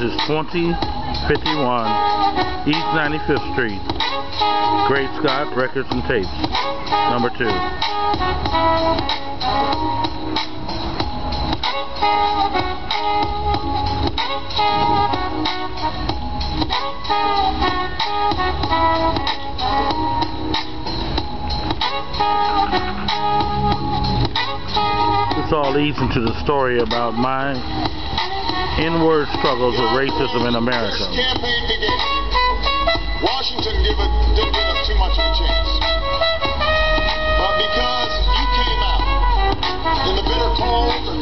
is 2051 East 95th Street, Great Scott Records and Tapes, number 2. This all leads into the story about my inward struggles with racism in America. This campaign began. Washington didn't give us too much of a chance. But because you came out in the bitter cold and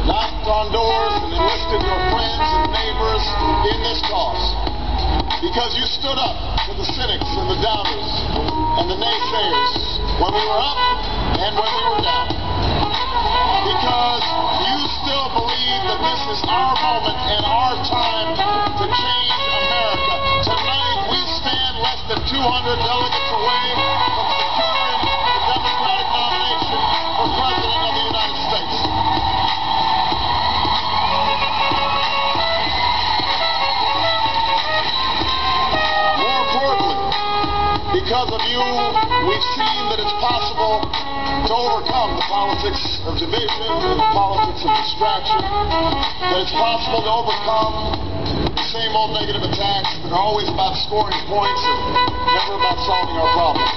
knocked on doors and enlisted your friends and neighbors in this cause, because you stood up to the cynics and the doubters and the naysayers when we were up and when we were down, because you still believe that this is our moment and our time to change America. Tonight we stand less than 200 delegates away from securing the Democratic nomination for President of the United States. More importantly, because of you, we've seen that it's possible to overcome the politics of division and the politics of distraction, that it's possible to overcome the same old negative attacks that are always about scoring points and never about solving our problems.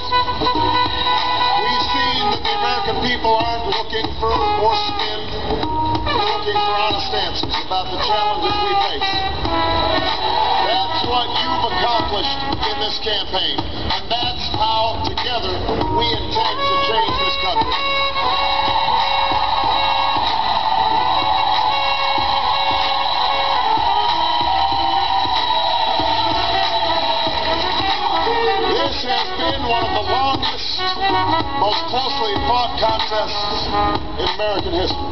We've seen that the American people aren't looking for more spin, they're looking for honest answers about the challenges we face. That's what you've accomplished in this campaign, and that's how, together, we intend to change this country. This has been one of the longest, most closely fought contests in American history.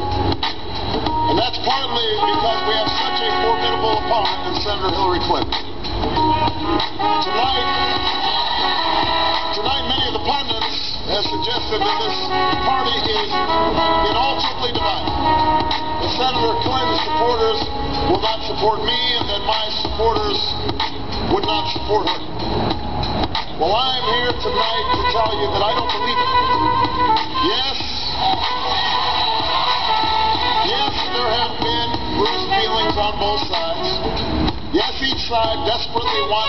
And that's partly because we have such a formidable opponent in Senator Hillary Clinton. Tonight many of the pundits have suggested that this party is inalterably divided. That Senator Clinton's supporters will not support me and that my supporters would not support her. Well, I'm here tonight to tell you that I don't believe it. Yes, there have been bruised feelings on both sides. Yes, each side desperately wants